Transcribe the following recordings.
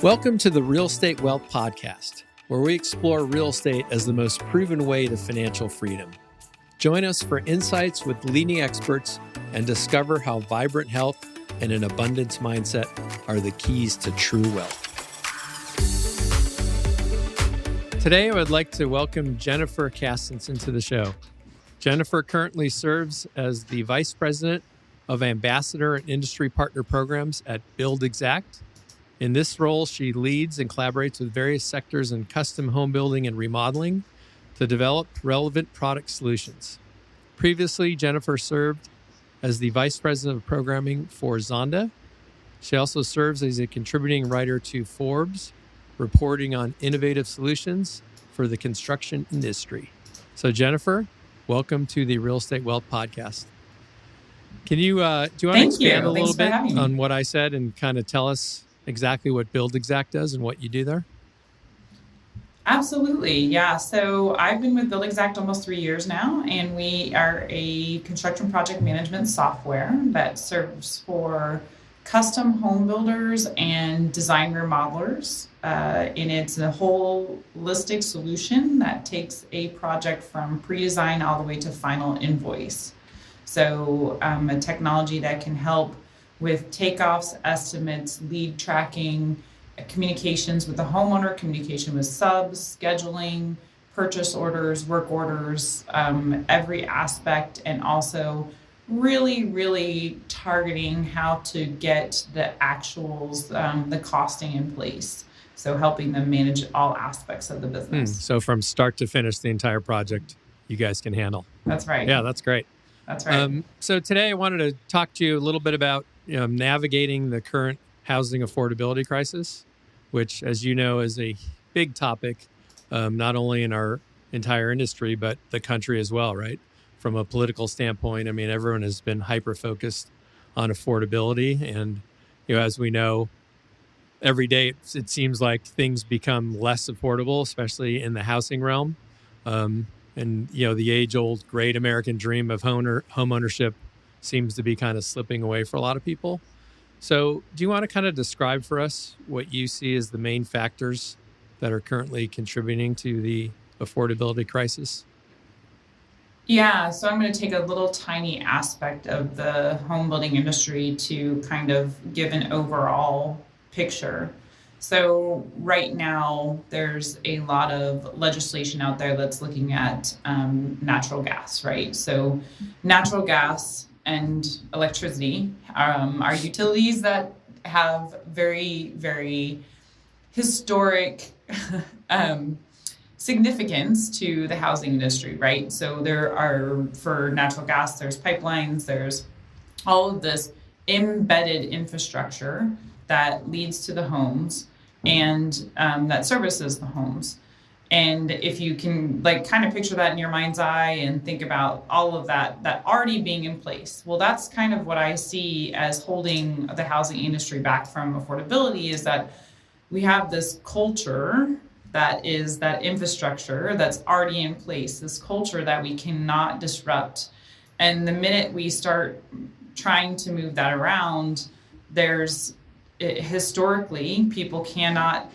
Welcome to the Real Estate Wealth Podcast, where we explore real estate as the most proven way to financial freedom. Join us for insights with leading experts and discover how vibrant health and an abundance mindset are the keys to true wealth. Today, I would like to welcome Jennifer Castenson to the show. Jennifer currently serves as the Vice President of Ambassador and Industry Partner Programs at Buildxact. In this role, she leads and collaborates with various sectors in custom home building and remodeling to develop relevant product solutions. Previously, Jennifer served as the Vice President of Programming for Zonda. She also serves as a contributing writer to Forbes, reporting on innovative solutions for the construction industry. So, Jennifer, welcome to the Real Estate Wealth Podcast. Can you, do you want to expand a little bit on what I said and kind of tell us exactly what Buildxact does and what you do there? Absolutely. Yeah. So I've been with Buildxact almost 3 years now, and we are a construction project management software that serves for custom home builders and design remodelers. And it's a holistic solution that takes a project from pre-design all the way to final invoice. So a technology that can help with takeoffs, estimates, lead tracking, communications with the homeowner, communication with subs, scheduling, purchase orders, work orders, every aspect, and also really targeting how to get the actuals, the costing in place. So helping them manage all aspects of the business. So from start to finish, the entire project you guys can handle. That's right. Yeah, that's great. That's right. So today I wanted to talk to you a little bit about navigating the current housing affordability crisis, which, as you know, is a big topic, not only in our entire industry, but the country as well, right? From a political standpoint, I mean, everyone has been hyper-focused on affordability. And, as we know, every day it seems like things become less affordable, especially in the housing realm. And, the age-old great American dream of home ownership seems to be kind of slipping away for a lot of people. So do you want to kind of describe for us what you see as the main factors that are currently contributing to the affordability crisis? Yeah, so I'm going to take a little tiny aspect of the home building industry to kind of give an overall picture. So right now, there's a lot of legislation out there that's looking at natural gas, right? So natural gas and electricity are utilities that have very, very historic significance to the housing industry, right? So there are, for natural gas, there's pipelines, there's all of this embedded infrastructure that leads to the homes and that services the homes. And if you can kind of picture that in your mind's eye and think about all of that already being in place, well, that's kind of what I see as holding the housing industry back from affordability, is that we have this culture that is that infrastructure that's already in place, this culture that we cannot disrupt. And the minute we start trying to move that around, historically, people cannot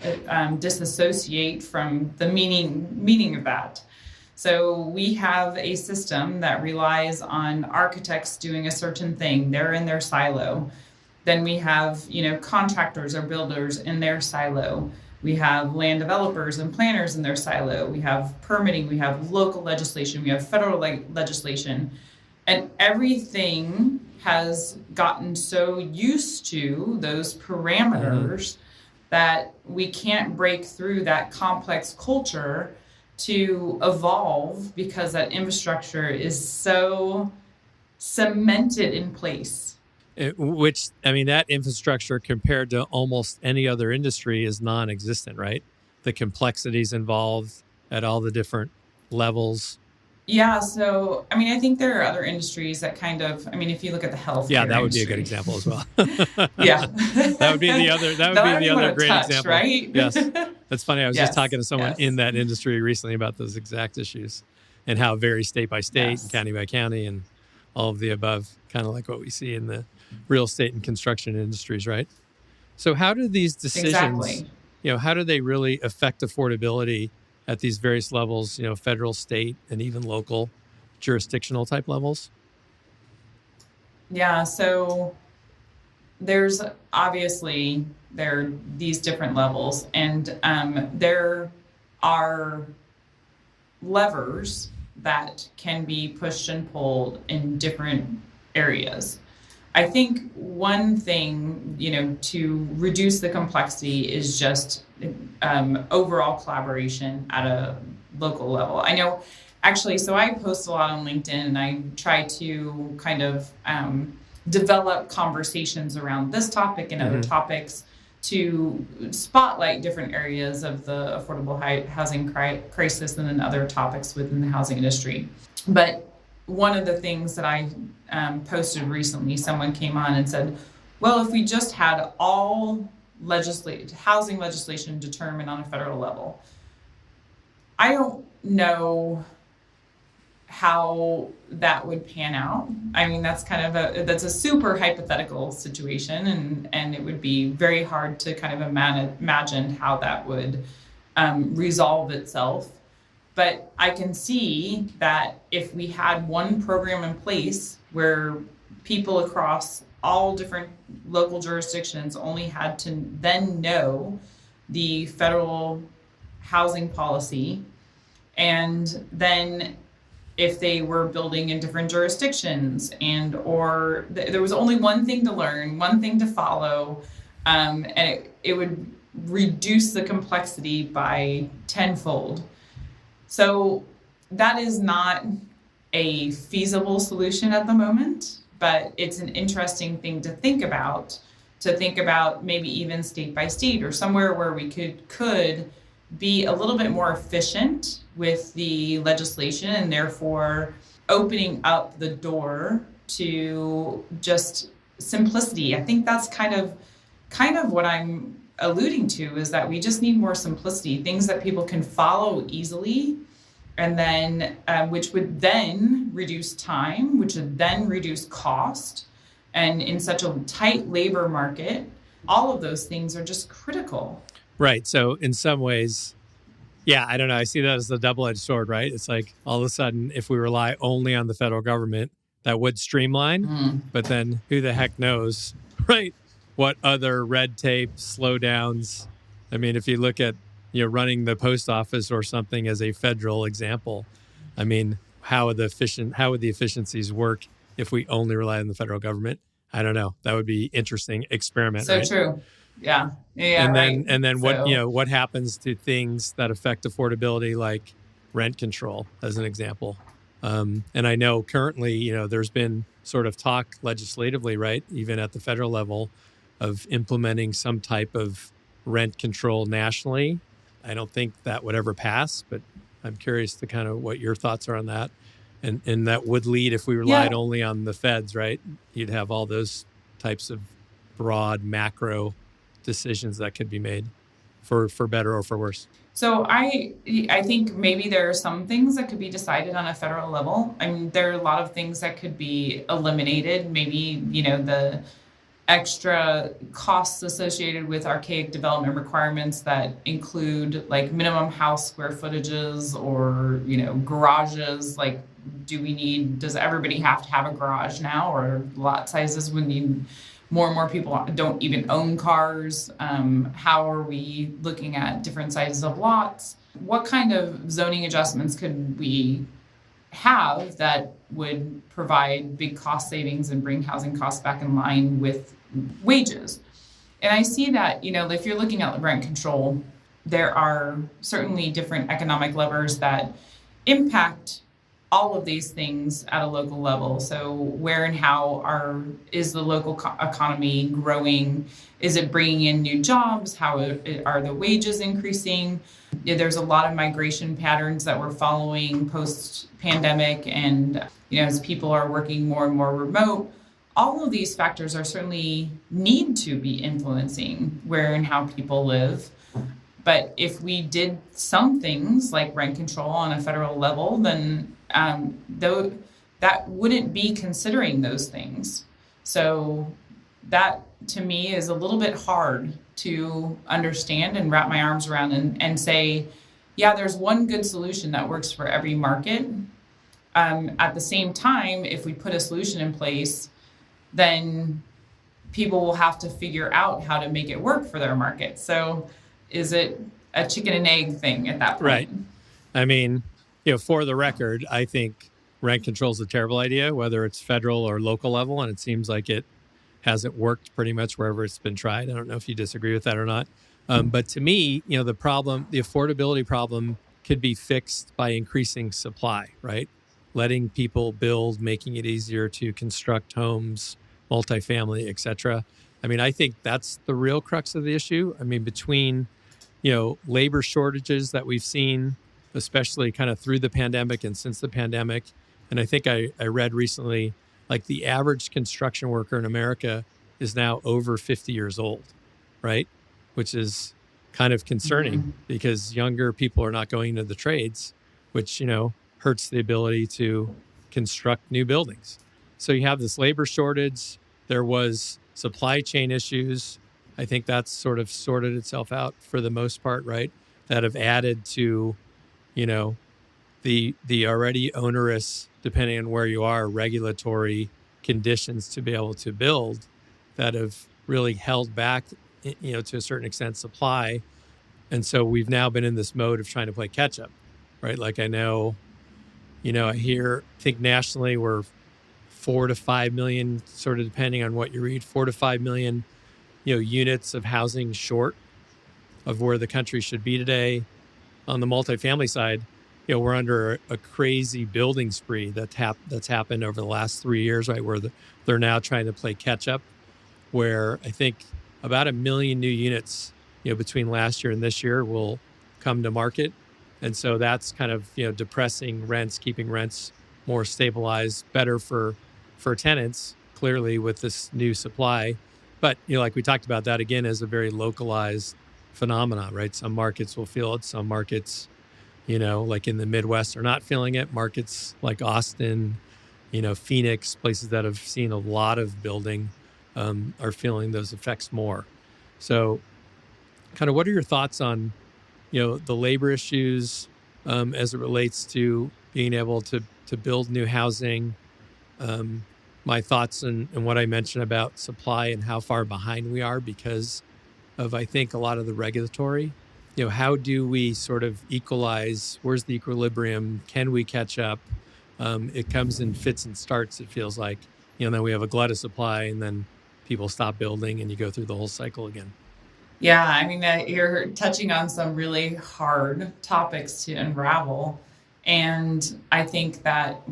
disassociate from the meaning of that. So we have a system that relies on architects doing a certain thing. They're in their silo. Then we have, contractors or builders in their silo. We have land developers and planners in their silo. We have permitting. We have local legislation. We have federal legislation. And everything has gotten so used to those parameters that we can't break through that complex culture to evolve, because that infrastructure is so cemented in place. That infrastructure compared to almost any other industry is non-existent, right? The complexities involved at all the different levels. Yeah, so, I think there are other industries that kind of, if you look at the healthcare Yeah, that would industry. be a good example as well. Yeah. That would be the other great example. Right? Yes. That's funny. I was just talking to someone in that industry recently about those exact issues and how it varies state by state and county by county and all of the above, kind of like what we see in the real estate and construction industries, right? So how do these decisions how do they really affect affordability at these various levels, federal, state, and even local jurisdictional type levels? Yeah, so there's obviously there are these different levels, and there are levers that can be pushed and pulled in different areas. I think one thing, to reduce the complexity is just overall collaboration at a local level. I know, actually, so I post a lot on LinkedIn, and I try to kind of develop conversations around this topic and other topics to spotlight different areas of the affordable housing crisis and then other topics within the housing industry. But one of the things that I posted recently, someone came on and said, well, if we just had all housing legislation determined on a federal level, I don't know how that would pan out. I mean, that's that's a super hypothetical situation, and it would be very hard to kind of imagine how that would resolve itself. But I can see that if we had one program in place where people across all different local jurisdictions only had to then know the federal housing policy, and then if they were building in different jurisdictions or there was only one thing to learn, one thing to follow, and it would reduce the complexity by tenfold. So that is not a feasible solution at the moment, but it's an interesting thing to think about maybe even state by state or somewhere where we could be a little bit more efficient with the legislation and therefore opening up the door to just simplicity. I think that's kind of what I'm alluding to, is that we just need more simplicity, things that people can follow easily, and then which would then reduce time, which would then reduce cost. And in such a tight labor market, all of those things are just critical. Right. So in some ways, yeah, I don't know. I see that as the double-edged sword, right? It's like all of a sudden, if we rely only on the federal government, that would streamline. But then who the heck knows, right? What other red tape, slowdowns? I mean, if you look at, running the post office or something as a federal example, I mean, how would the efficiencies work if we only rely on the federal government? I don't know. That would be interesting experiment. So right? True. Yeah. And then what happens to things that affect affordability, like rent control, as an example. And I know currently, there's been sort of talk legislatively, right, even at the federal level, of implementing some type of rent control nationally. I don't think that would ever pass, but I'm curious to kind of what your thoughts are on that. And that would lead, if we relied only on the feds, right, you'd have all those types of broad macro decisions that could be made for better or for worse. So I think maybe there are some things that could be decided on a federal level. I mean, there are a lot of things that could be eliminated. Maybe, the extra costs associated with archaic development requirements that include like minimum house square footages or, garages. Like, does everybody have to have a garage now, or lot sizes when more and more people don't even own cars? How are we looking at different sizes of lots? What kind of zoning adjustments could we have that would provide big cost savings and bring housing costs back in line with wages? And I see that, if you're looking at rent control, there are certainly different economic levers that impact all of these things at a local level. So where and how is the local economy growing? Is it bringing in new jobs? How are the wages increasing? There's a lot of migration patterns that we're following post-pandemic, and as people are working more and more remote, all of these factors are certainly need to be influencing where and how people live. But if we did some things like rent control on a federal level, then that wouldn't be considering those things. So that, to me, is a little bit hard to understand and wrap my arms around and say, yeah, there's one good solution that works for every market. At the same time, if we put a solution in place, then people will have to figure out how to make it work for their market. So is it a chicken and egg thing at that point? Right. I mean, for the record, I think rent control is a terrible idea, whether it's federal or local level. And it seems like it hasn't worked pretty much wherever it's been tried. I don't know if you disagree with that or not. But to me, the affordability problem could be fixed by increasing supply, right? Letting people build, making it easier to construct homes, multifamily, et cetera. I mean, I think that's the real crux of the issue. I mean, between, labor shortages that we've seen, especially kind of through the pandemic and since the pandemic. And I think I read recently, like the average construction worker in America is now over 50 years old, right? Which is kind of concerning because younger people are not going into the trades, which, hurts the ability to construct new buildings. So you have this labor shortage. There was supply chain issues. I think that's sort of sorted itself out for the most part, right? That have added to, the already onerous, depending on where you are, regulatory conditions to be able to build that have really held back, to a certain extent, supply. And so we've now been in this mode of trying to play catch up, right? Like I know, I think nationally we're 4 to 5 million, sort of depending on what you read, 4 to 5 million, units of housing short of where the country should be today. On the multifamily side, we're under a crazy building spree that's happened over the last 3 years, right? Where they're now trying to play catch up, where I think about 1 million new units, between last year and this year will come to market. And so that's kind of, depressing rents, keeping rents more stabilized, better for tenants, clearly with this new supply. But, like we talked about, that again is a very localized phenomenon, right? Some markets will feel it. Some markets, like in the Midwest are not feeling it. Markets like Austin, Phoenix, places that have seen a lot of building are feeling those effects more. So kind of what are your thoughts on, the labor issues as it relates to being able to build new housing? My thoughts and what I mentioned about supply and how far behind we are because of, I think, a lot of the regulatory. How do we sort of equalize? Where's the equilibrium? Can we catch up? It comes in fits and starts, it feels like. Then we have a glut of supply and then people stop building and you go through the whole cycle again. Yeah, I mean, you're touching on some really hard topics to unravel. And I think that,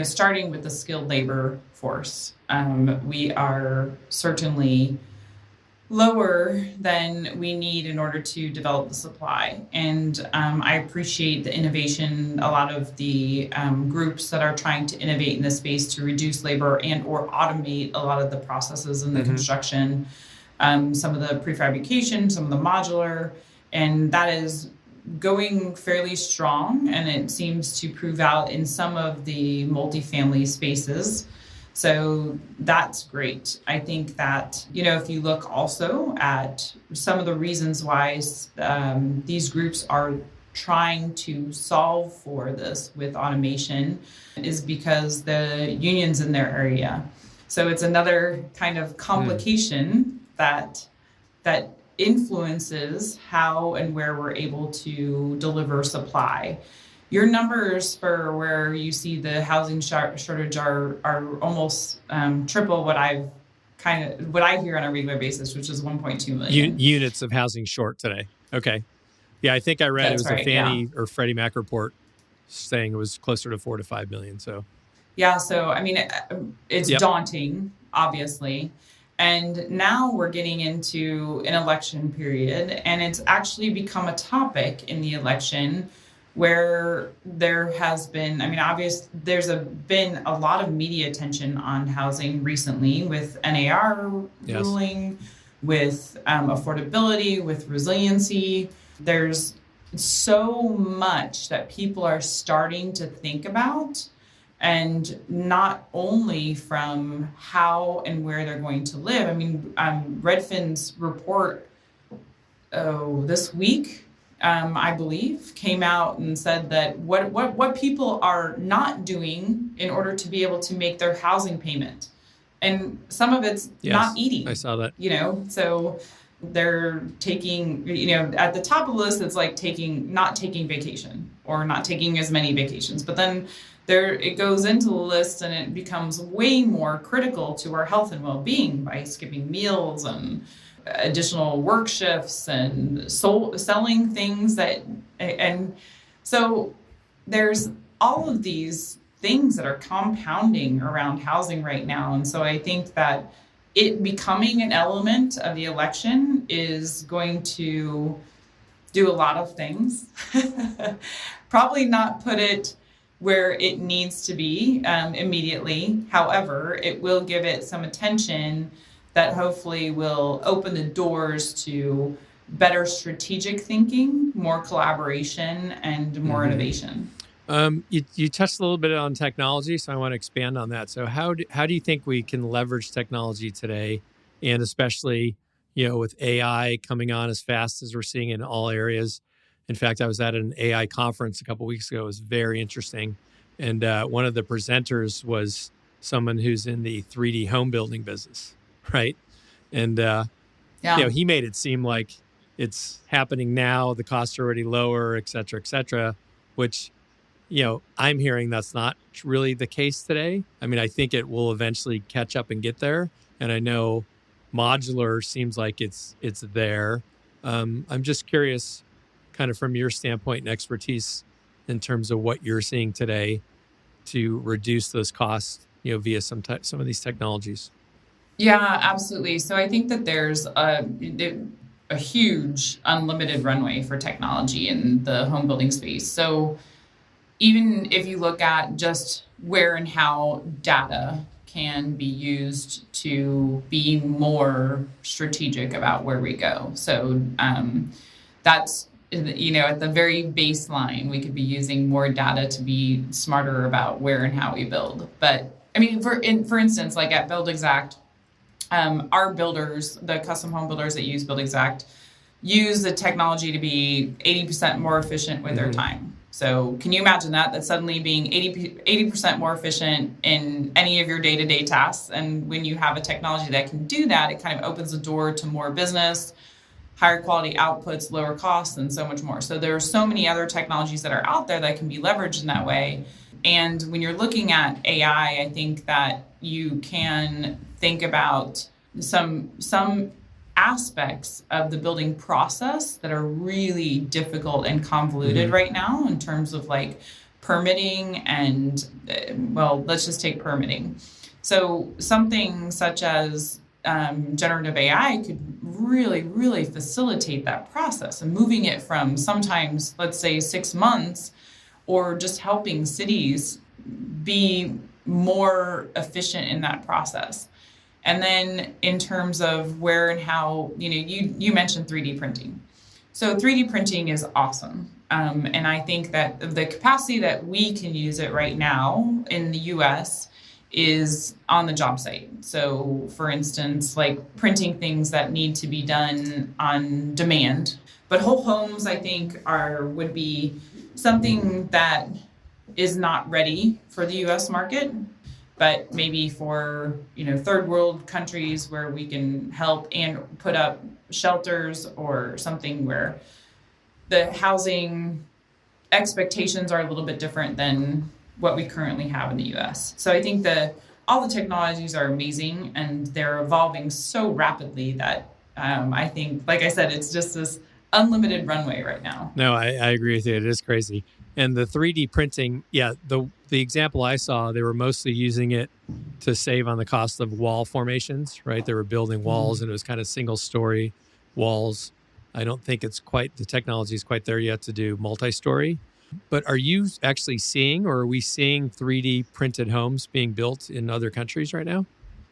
starting with the skilled labor force, we are certainly lower than we need in order to develop the supply. And I appreciate the innovation, a lot of the groups that are trying to innovate in this space to reduce labor and or automate a lot of the processes in the construction, some of the prefabrication, some of the modular, and that is going fairly strong. And it seems to prove out in some of the multifamily spaces. So that's great. I think that, if you look also at some of the reasons why these groups are trying to solve for this with automation is because the unions in their area. So it's another kind of complication that influences how and where we're able to deliver supply. Your numbers for where you see the housing shortage are almost triple what I hear on a regular basis, which is 1.2 million units of housing short today. Okay, yeah, I think I read That's it was right, a Fannie or Freddie Mac report saying it was closer to 4 to 5 million. So yeah, so I mean, it's daunting, obviously. And now we're getting into an election period, and it's actually become a topic in the election where there has been, been a lot of media attention on housing recently with NAR ruling, with affordability, with resiliency. There's so much that people are starting to think about, and not only from how and where they're going to live. I mean, Redfin's report this week, I believe, came out and said that what people are not doing in order to be able to make their housing payment. And some of it's not eating. I saw that. So they're taking, at the top of the list, it's like not taking vacation or not taking as many vacations. But then it goes into the list and it becomes way more critical to our health and well-being by skipping meals and additional work shifts and selling things and so there's all of these things that are compounding around housing right now. And so I think that it becoming an element of the election is going to do a lot of things. Probably not put it where it needs to be immediately. However, it will give it some attention that hopefully will open the doors to better strategic thinking, more collaboration, and more innovation. You touched a little bit on technology, so I want to expand on that. So how do you think we can leverage technology today, and especially, with AI coming on as fast as we're seeing in all areas? In fact, I was at an AI conference a couple of weeks ago. It was very interesting. And one of the presenters was someone who's in the 3D home building business, right? And, he made it seem like it's happening now. The costs are already lower, et cetera, which, I'm hearing that's not really the case today. I mean, I think it will eventually catch up and get there. And I know modular seems like it's there. I'm just curious, kind of from your standpoint and expertise in terms of what you're seeing today to reduce those costs, via some of these technologies. Yeah, absolutely. So I think that there's a huge unlimited runway for technology in the home building space. So even if you look at just where and how data can be used to be more strategic about where we go. So that's, at the very baseline, we could be using more data to be smarter about where and how we build. But I mean, for instance, like at Buildxact, our builders, the custom home builders that use Buildxact, use the technology to be 80% more efficient with their time. So can you imagine that suddenly being 80% more efficient in any of your day-to-day tasks? And when you have a technology that can do that, it kind of opens the door to more business, higher quality outputs, lower costs, and so much more. So there are so many other technologies that are out there that can be leveraged in that way. And when you're looking at AI, I think that you can think about some aspects of the building process that are really difficult and convoluted right now in terms of like permitting and, let's just take permitting. So something such as generative AI could really, really facilitate that process and moving it from sometimes, let's say 6 months, or just helping cities be more efficient in that process. And then in terms of where and how, you mentioned 3D printing. So 3D printing is awesome. And I think that the capacity that we can use it right now in the US is on the job site. So for instance, like printing things that need to be done on demand. But whole homes, I think, would be something that is not ready for the US market, but maybe for, third world countries where we can help and put up shelters or something where the housing expectations are a little bit different than what we currently have in the US. So I think that all the technologies are amazing and they're evolving so rapidly that I think, like I said, it's just this unlimited runway right now. No, I agree with you. It is crazy. And the 3D printing, the example I saw, they were mostly using it to save on the cost of wall formations, right? They were building walls and it was kind of single story walls. I don't think the technology is quite there yet to do multi-story. But are you actually seeing, or are we seeing 3D printed homes being built in other countries right now?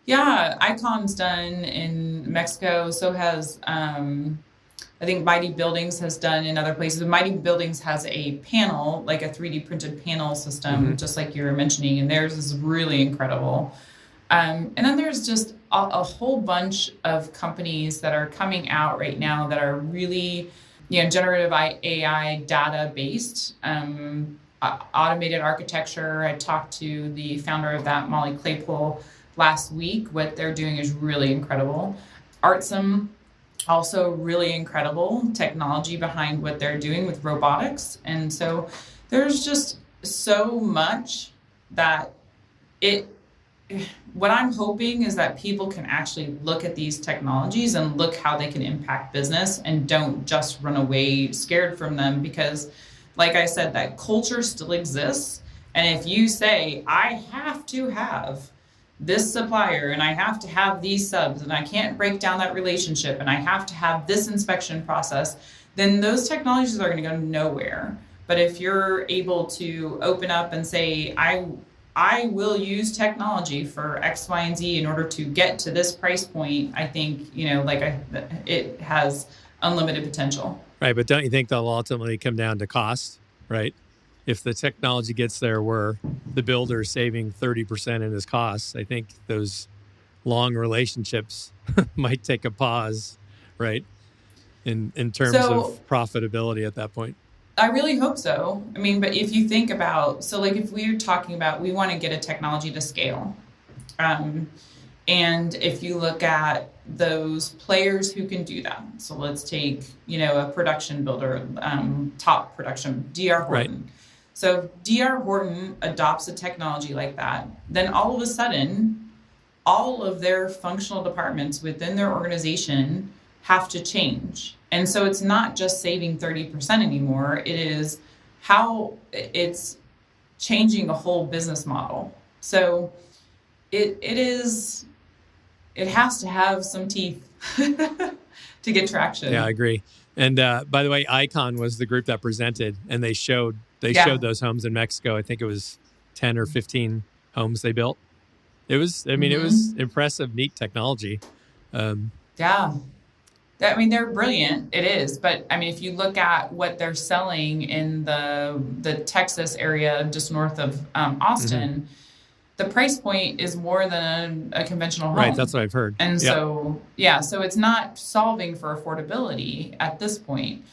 Yeah, Icon's done in Mexico. So has, I think Mighty Buildings has done in other places. Mighty Buildings has a panel, like a 3D printed panel system, just like you were mentioning, and theirs is really incredible. And then there's just a whole bunch of companies that are coming out right now that are really, generative AI data based, automated architecture. I talked to the founder of that, Molly Claypool, last week. What they're doing is really incredible. Artsum, also really incredible technology behind what they're doing with robotics. And so there's just so much that what I'm hoping is that people can actually look at these technologies and look how they can impact business and don't just run away scared from them, because like I said, that culture still exists. And if you say, I have to have this supplier and I have to have these subs and I can't break down that relationship and I have to have this inspection process, then those technologies are going to go nowhere. But if you're able to open up and say, I will use technology for X, Y, and Z in order to get to this price point, I think, it has unlimited potential. Right. But don't you think they'll ultimately come down to cost, right? If the technology gets there where the builder is saving 30% in his costs, I think those long relationships might take a pause, right? In terms of profitability at that point. I really hope so. I mean, but if you think about, if we're talking about, we want to get a technology to scale. And if you look at those players who can do that, so let's take, a production builder, top production, D.R. Horton. Right. So if D.R. Horton adopts a technology like that, then all of a sudden, all of their functional departments within their organization have to change. And so it's not just saving 30% anymore. It is how it's changing a whole business model. So it has to have some teeth to get traction. Yeah, I agree. And by the way, Icon was the group that presented, and they showed those homes in Mexico. I think it was 10 or 15 homes they built. It was, it was impressive, neat technology. Yeah. I mean, they're brilliant. It is. But I mean, if you look at what they're selling in the Texas area, just north of Austin, the price point is more than a conventional home. Right. That's what I've heard. And so it's not solving for affordability at this point.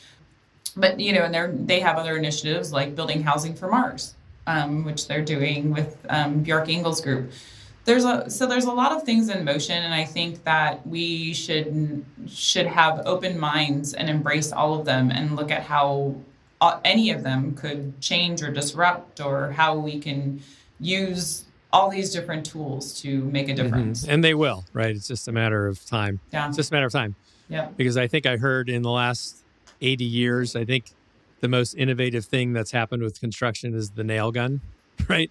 But, and they have other initiatives like building housing for Mars, which they're doing with Bjork Ingles Group. There's a lot of things in motion, and I think that we should have open minds and embrace all of them and look at how any of them could change or disrupt, or how we can use all these different tools to make a difference. And they will, right? It's just a matter of time. Yeah. It's just a matter of time. Yeah. Because I think I heard in the last 80 years, I think the most innovative thing that's happened with construction is the nail gun, right?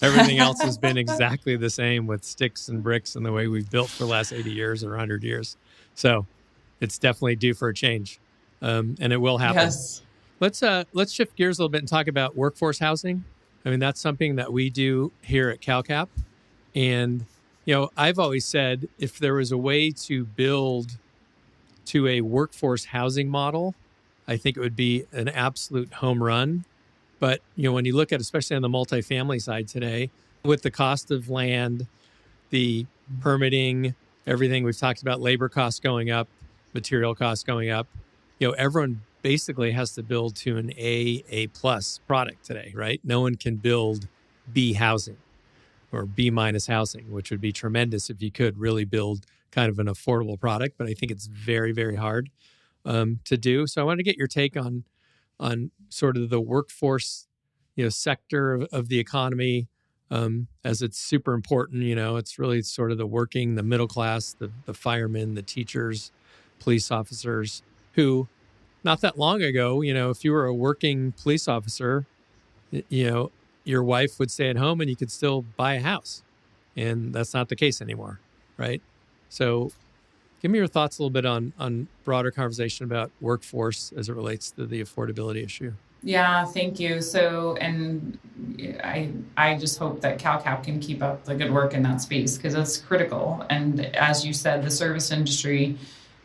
Everything else has been exactly the same with sticks and bricks and the way we've built for the last 80 years or 100 years. So it's definitely due for a change, and it will happen. Yes. Let's shift gears a little bit and talk about workforce housing. I mean, that's something that we do here at CalCap. And, I've always said if there was a way to build to a workforce housing model, I think it would be an absolute home run. But, when you look at, especially on the multifamily side today, with the cost of land, the permitting, everything we've talked about, labor costs going up, material costs going up, everyone basically has to build to an A+ product today, right? No one can build B housing or B- housing, which would be tremendous if you could really build kind of an affordable product. But I think it's very, very hard to do. So I want to get your take on sort of the workforce, sector of the economy, as it's super important. It's really sort of the middle class, the firemen, the teachers, police officers, who not that long ago, if you were a working police officer, your wife would stay at home and you could still buy a house. And that's not the case anymore, right? So give me your thoughts a little bit on broader conversation about workforce as it relates to the affordability issue. Yeah, thank you. So, and I just hope that CalCap can keep up the good work in that space, because it's critical. And as you said, the service industry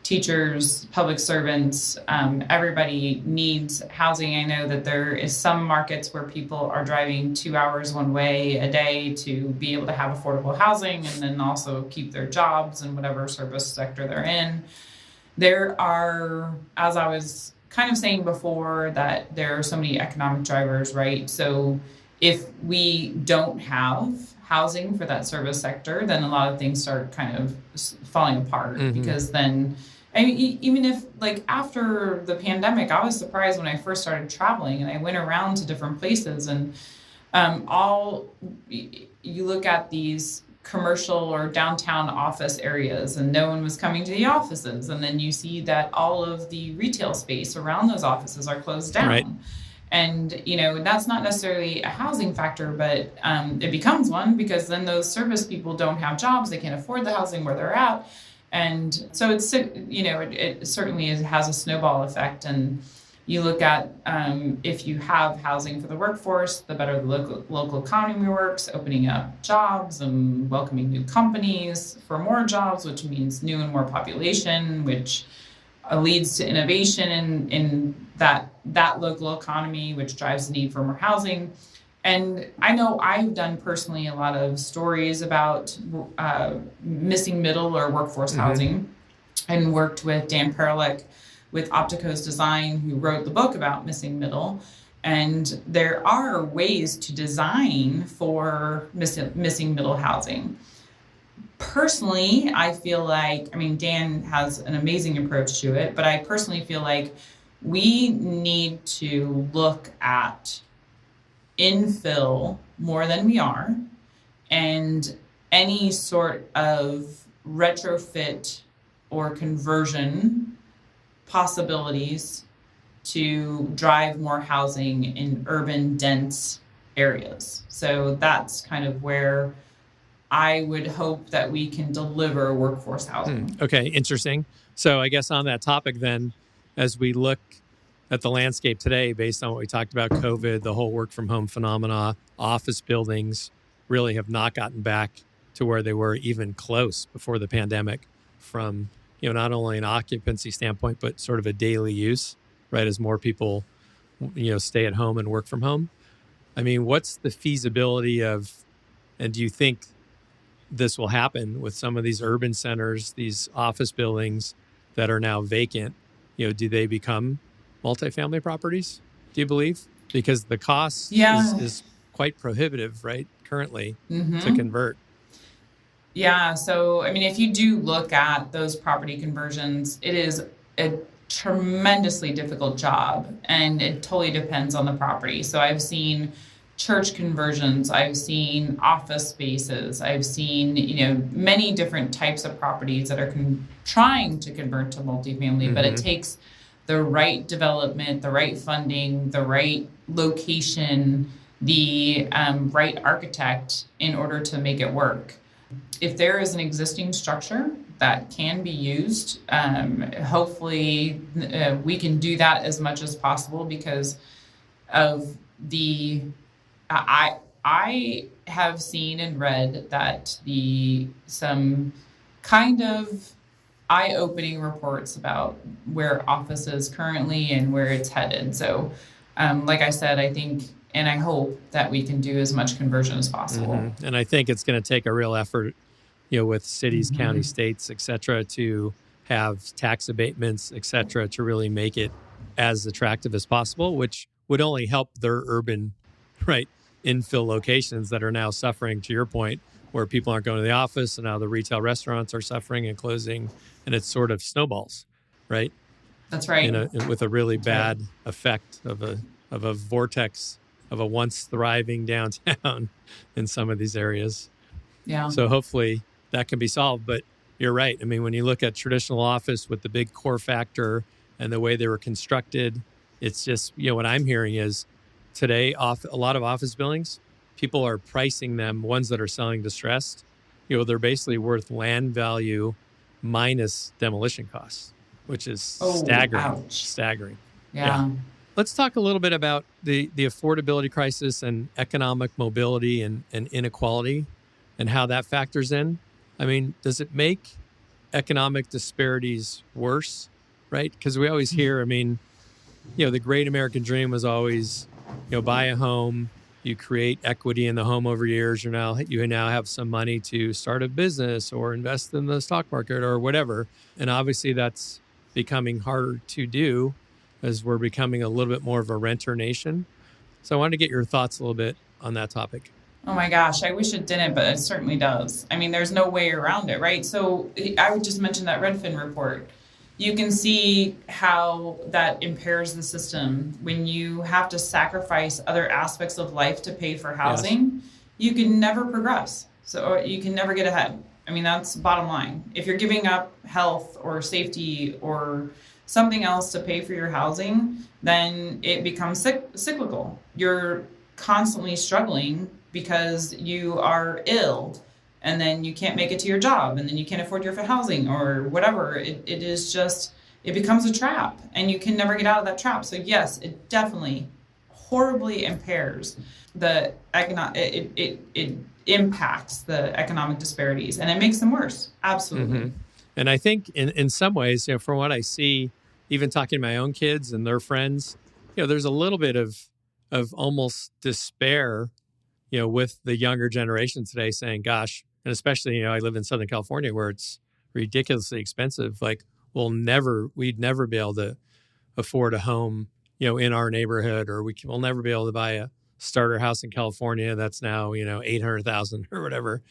teachers, public servants, everybody needs housing. I know that there is some markets where people are driving 2 hours one way a day to be able to have affordable housing and then also keep their jobs in whatever service sector they're in. There are, as I was kind of saying before, that there are so many economic drivers, right? So if we don't have housing for that service sector, then a lot of things start kind of falling apart because then, I mean, even if like after the pandemic, I was surprised when I first started traveling and I went around to different places and you look at these commercial or downtown office areas and no one was coming to the offices. And then you see that all of the retail space around those offices are closed down. Right. And, that's not necessarily a housing factor, but it becomes one because then those service people don't have jobs. They can't afford the housing where they're at. And so it's, it certainly has a snowball effect. And you look at if you have housing for the workforce, the better the local economy works, opening up jobs and welcoming new companies for more jobs, which means new and more population, which leads to innovation in that local economy, which drives the need for more housing. And I know I've done personally a lot of stories about missing middle or workforce housing and worked with Dan Perlick with Optico's Design, who wrote the book about missing middle. And there are ways to design for missing middle housing. Personally, I feel like, Dan has an amazing approach to it, but I personally feel like we need to look at infill more than we are, and any sort of retrofit or conversion possibilities to drive more housing in urban dense areas. So that's kind of where I would hope that we can deliver workforce housing. Okay, interesting. So I guess on that topic then, as we look at the landscape today, based on what we talked about, COVID, the whole work from home phenomena, office buildings really have not gotten back to where they were even close before the pandemic from, not only an occupancy standpoint, but sort of a daily use, right? As more people, stay at home and work from home. What's the feasibility of, and do you think this will happen with some of these urban centers, these office buildings that are now vacant? Do they become multifamily properties, do you believe? Because the cost is quite prohibitive, right, currently, to convert. Yeah, so, if you do look at those property conversions, it is a tremendously difficult job, and it totally depends on the property. So I've seen church conversions, I've seen office spaces, I've seen, many different types of properties that are trying to convert to multifamily, but it takes the right development, the right funding, the right location, the right architect in order to make it work. If there is an existing structure that can be used, hopefully we can do that as much as possible because of the... I have seen and read that some kind of eye-opening reports about where office is currently and where it's headed. So, like I said, I think and I hope that we can do as much conversion as possible. And I think it's going to take a real effort, with cities, counties, states, et cetera, to have tax abatements, et cetera, to really make it as attractive as possible, which would only help their urban, infill locations that are now suffering, to your point, where people aren't going to the office and now the retail restaurants are suffering and closing, and it's sort of snowballs, right? That's right. With a really bad effect of a vortex of a once thriving downtown in some of these areas. Yeah. So hopefully that can be solved. But you're right. When you look at traditional office with the big core factor and the way they were constructed, it's just, what I'm hearing is today, a lot of office buildings, people are pricing them, ones that are selling distressed, they're basically worth land value minus demolition costs, which is staggering. Ouch. Staggering. Yeah. Let's talk a little bit about the affordability crisis and economic mobility and inequality and how that factors in. Does it make economic disparities worse, right? Because we always hear, I mean, the great American dream was always, buy a home, you create equity in the home over years. You now have some money to start a business or invest in the stock market or whatever. And obviously that's becoming harder to do as we're becoming a little bit more of a renter nation. So I wanted to get your thoughts a little bit on that topic. Oh my gosh, I wish it didn't, but it certainly does. I mean, there's no way around it, right? So I would just mention that Redfin report. You can see how that impairs the system when you have to sacrifice other aspects of life to pay for housing. Yes. You can never progress. So you can never get ahead. I mean, that's the bottom line. If you're giving up health or safety or something else to pay for your housing, then it becomes cyclical. You're constantly struggling because you are ill, and then you can't make it to your job, and then you can't afford your housing or whatever. It becomes a trap, and you can never get out of that trap. So yes, it definitely horribly impairs the it impacts the economic disparities, and it makes them worse. Absolutely. Mm-hmm. And I think in some ways, from what I see, even talking to my own kids and their friends, there's a little bit of almost despair, with the younger generation today saying, gosh, and especially, I live in Southern California where it's ridiculously expensive. Like we'd never be able to afford a home, in our neighborhood, or we'll never be able to buy a starter house in California that's now, $800,000 or whatever.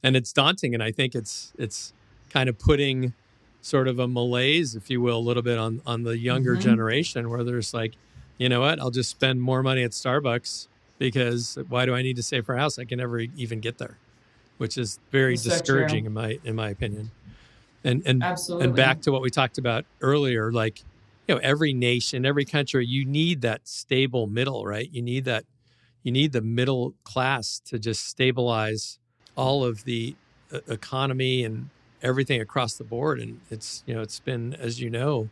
And it's daunting. And I think it's kind of putting sort of a malaise, if you will, a little bit on the younger mm-hmm. generation, where there's like, you know what, I'll just spend more money at Starbucks because why do I need to save for a house? I can never even get there, which is very discouraging in my opinion. And Absolutely. And back to what we talked about earlier, like, every nation, every country, you need that stable middle, right? You need the middle class to just stabilize all of the economy and everything across the board. And it's been, as the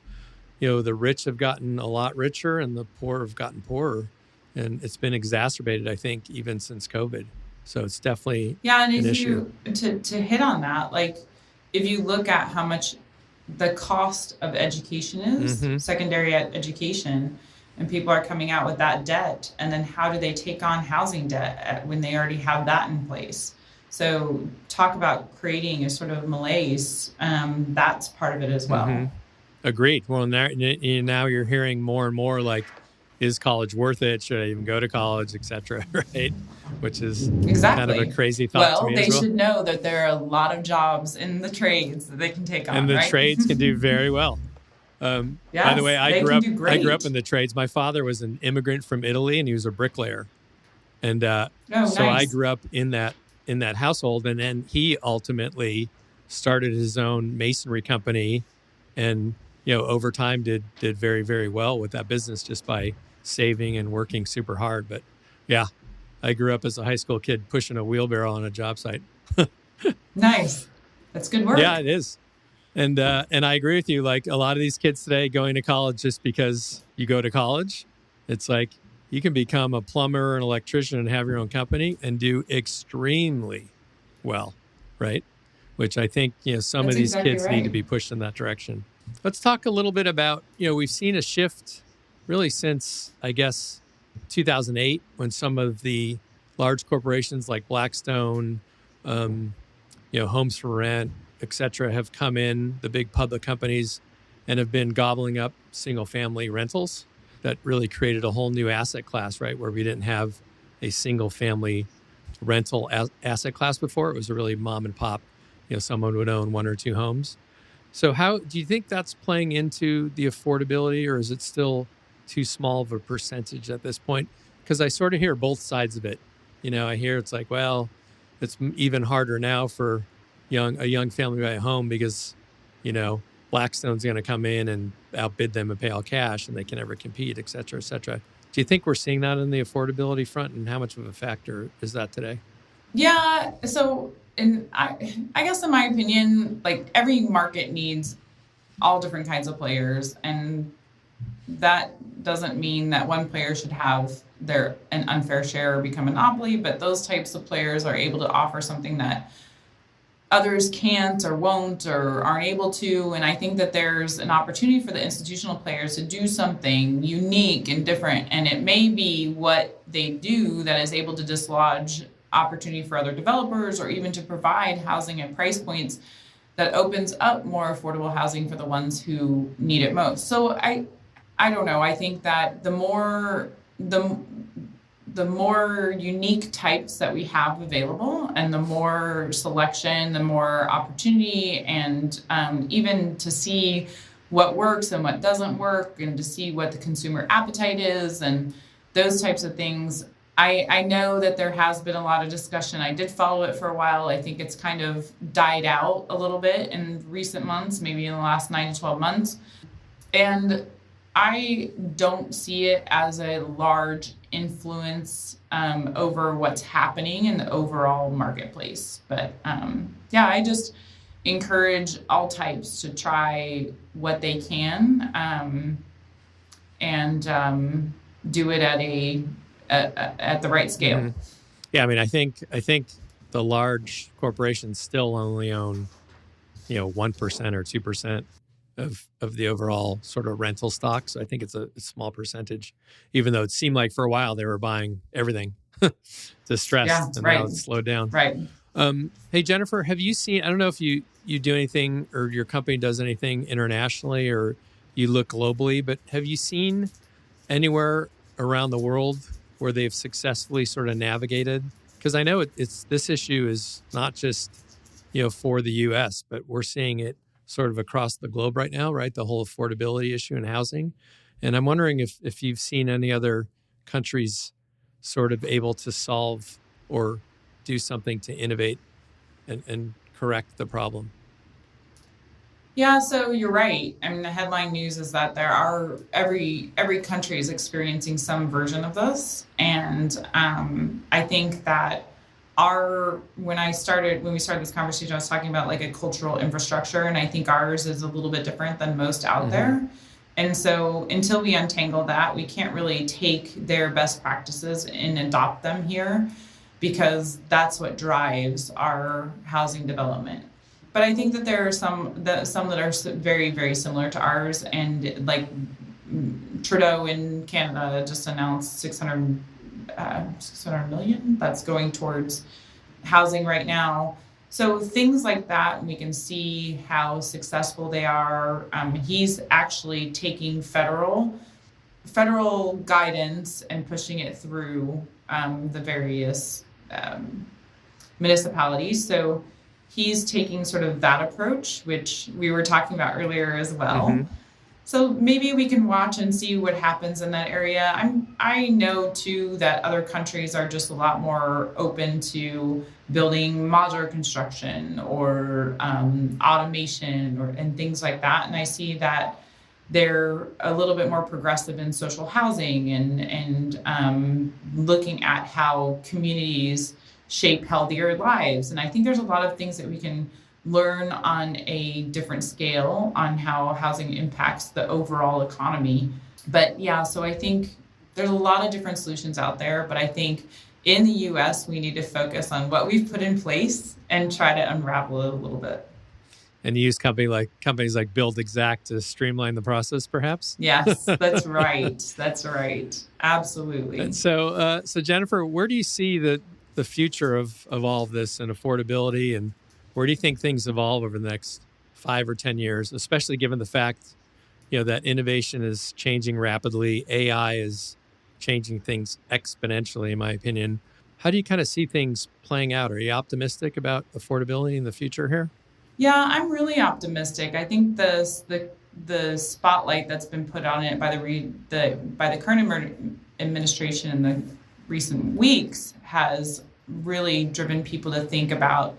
rich have gotten a lot richer and the poor have gotten poorer. And it's been exacerbated, I think, even since COVID. So it's definitely and an issue. To hit on that, like if you look at how much the cost of education is, mm-hmm. secondary education, and people are coming out with that debt, and then how do they take on housing debt when they already have that in place? So talk about creating a sort of malaise. That's part of it as well. Mm-hmm. Agreed. Well, now you're hearing more and more like, is college worth it? Should I even go to college, et cetera, right? Which is kind of a crazy thought to me as well. They should know that there are a lot of jobs in the trades that they can take on, and the right? trades can do very well. By the way, I grew up in the trades. My father was an immigrant from Italy, and he was a bricklayer. And so nice. I grew up in that household, and then he ultimately started his own masonry company, and over time did very, very well with that business just by saving and working super hard. But yeah, I grew up as a high school kid pushing a wheelbarrow on a job site. Nice. That's good work. Yeah, it is. And I agree with you. Like a lot of these kids today going to college just because you go to college, it's like you can become a plumber or an electrician and have your own company and do extremely well, right? Which I think, some of these kids need to be pushed in that direction. Let's talk a little bit about, we've seen a shift really since, I guess, 2008, when some of the large corporations like Blackstone, Homes for Rent, et cetera, have come in, the big public companies, and have been gobbling up single family rentals. That really created a whole new asset class, right? Where we didn't have a single family rental asset class before. It was a really mom and pop, someone would own one or two homes. So how do you think that's playing into the affordability, or is it still too small of a percentage at this point? Because I sort of hear both sides of it. I hear it's like, well, it's even harder now for a young family to buy a home because, Blackstone's going to come in and outbid them and pay all cash, and they can never compete, et cetera, et cetera. Do you think we're seeing that in the affordability front, and how much of a factor is that today? Yeah. So, I guess in my opinion, like every market needs all different kinds of players, and that doesn't mean that one player should have an unfair share or become a monopoly, but those types of players are able to offer something that others can't or won't or aren't able to. And I think that there's an opportunity for the institutional players to do something unique and different. And it may be what they do that is able to dislodge opportunity for other developers, or even to provide housing at price points that opens up more affordable housing for the ones who need it most. So I don't know. I think that the more unique types that we have available, and the more selection, the more opportunity, and even to see what works and what doesn't work, and to see what the consumer appetite is, and those types of things. I know that there has been a lot of discussion. I did follow it for a while. I think it's kind of died out a little bit in recent months, maybe in the last 9 to 12 months. And I don't see it as a large influence over what's happening in the overall marketplace. But I just encourage all types to try what they can, and do it at the right scale. Mm-hmm. Yeah, I mean, I think the large corporations still only own 1% or 2% of the overall sort of rental stock. So I think it's a small percentage, even though it seemed like for a while they were buying everything distressed, and now it's slowed down. Right. Hey, Jennifer, have you seen, I don't know if you do anything, or your company does anything internationally, or you look globally, but have you seen anywhere around the world where they've successfully sort of navigated? Because I know this issue is not just, for the U.S., but we're seeing it sort of across the globe right now, right? The whole affordability issue in housing. And I'm wondering if you've seen any other countries sort of able to solve or do something to innovate and correct the problem. Yeah, so you're right. I mean, the headline news is that there are every country is experiencing some version of this, and I think that when we started this conversation, I was talking about like a cultural infrastructure, and I think ours is a little bit different than most out there. And so until we untangle that, we can't really take their best practices and adopt them here, because that's what drives our housing development. But I think that there are some that are very, very similar to ours, and like Trudeau in Canada just announced 600 million that's going towards housing right now. So things like that, we can see how successful they are. He's actually taking federal guidance and pushing it through the various municipalities. So he's taking sort of that approach, which we were talking about earlier as well. Mm-hmm. So maybe we can watch and see what happens in that area. I know too that other countries are just a lot more open to building modular construction or automation and things like that. And I see that they're a little bit more progressive in social housing and looking at how communities shape healthier lives. And I think there's a lot of things that we can learn on a different scale on how housing impacts the overall economy. But yeah, so I think there's a lot of different solutions out there, but I think in the US, we need to focus on what we've put in place and try to unravel it a little bit. And use companies like Buildxact to streamline the process, perhaps? Yes, that's right. That's right. Absolutely. And so Jennifer, where do you see the future of all of this and affordability, and where do you think things evolve over the next 5 or 10 years, especially given the fact, that innovation is changing rapidly, AI is changing things exponentially, in my opinion. How do you kind of see things playing out? Are you optimistic about affordability in the future here? Yeah, I'm really optimistic. I think the spotlight that's been put on it by the current administration in the recent weeks has really driven people to think about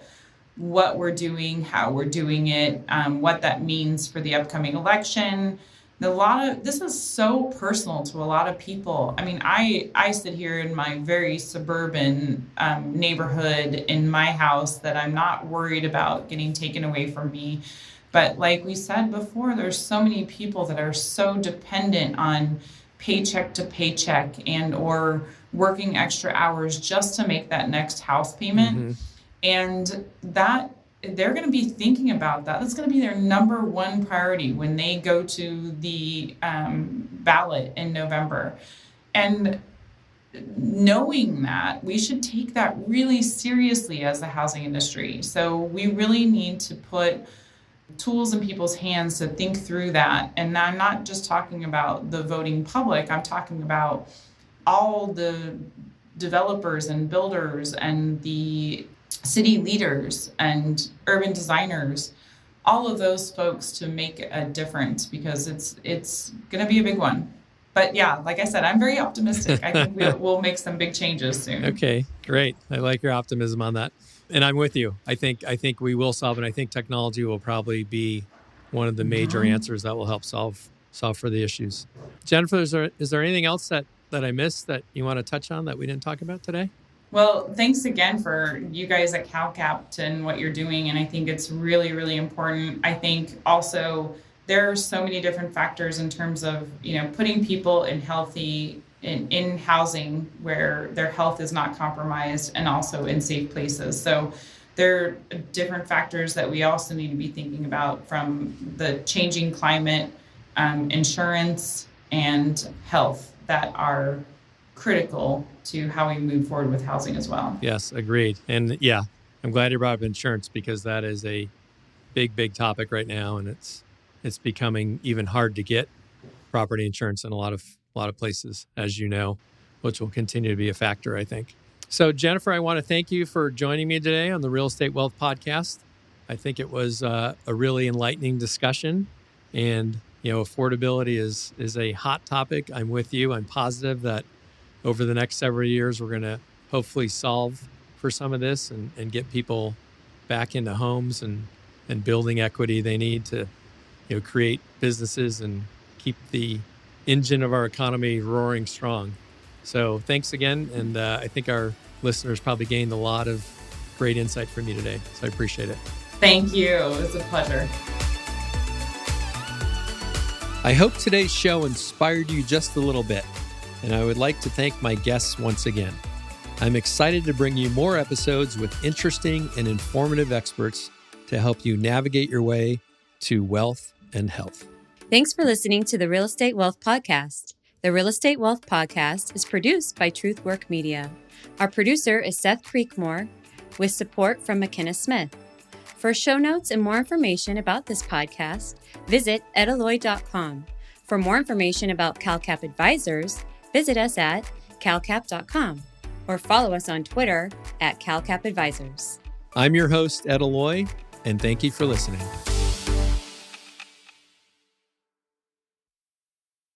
what we're doing, how we're doing it, what that means for the upcoming election. This is so personal to a lot of people. I mean, I sit here in my very suburban neighborhood in my house that I'm not worried about getting taken away from me. But like we said before, there's so many people that are so dependent on paycheck to paycheck and or working extra hours just to make that next house payment. Mm-hmm. And that they're going to be thinking about that. That's going to be their number one priority when they go to the ballot in November. And knowing that, we should take that really seriously as the housing industry. So we really need to put tools in people's hands to think through that. And I'm not just talking about the voting public, I'm talking about all the developers and builders and the city leaders and urban designers, all of those folks to make a difference, because it's going to be a big one. But yeah, like I said, I'm very optimistic. I think we'll make some big changes soon. Okay, great. I like your optimism on that. And I'm with you. I think we will solve it. I think technology will probably be one of the major answers that will help solve for the issues. Jennifer, is there anything else that I missed that you want to touch on that we didn't talk about today? Well, thanks again for you guys at CalCap and what you're doing. And I think it's really, really important. I think also there are so many different factors in terms of, putting people in housing where their health is not compromised, and also in safe places. So there are different factors that we also need to be thinking about, from the changing climate, insurance, and health, that are critical to how we move forward with housing as well. Yes, agreed. And yeah, I'm glad you brought up insurance, because that is a big, big topic right now, and it's becoming even hard to get property insurance in a lot of places, as you know, which will continue to be a factor, I think. So Jennifer, I want to thank you for joining me today on the Real Estate Wealth Podcast. I think it was a really enlightening discussion, and affordability is a hot topic. I'm with you. I'm positive that over the next several years, we're going to hopefully solve for some of this and get people back into homes and building equity they need to create businesses and keep the engine of our economy roaring strong. So thanks again. And I think our listeners probably gained a lot of great insight from you today. So I appreciate it. Thank you. It was a pleasure. I hope today's show inspired you just a little bit, and I would like to thank my guests once again. I'm excited to bring you more episodes with interesting and informative experts to help you navigate your way to wealth and health. Thanks for listening to the Real Estate Wealth Podcast. The Real Estate Wealth Podcast is produced by Truthwork Media. Our producer is Seth Creekmore, with support from McKenna Smith. For show notes and more information about this podcast, visit edaloe.com. For more information about CalCap Advisors, visit us at calcap.com or follow us on Twitter at CalCap Advisors. I'm your host, Ed Aloe, and thank you for listening.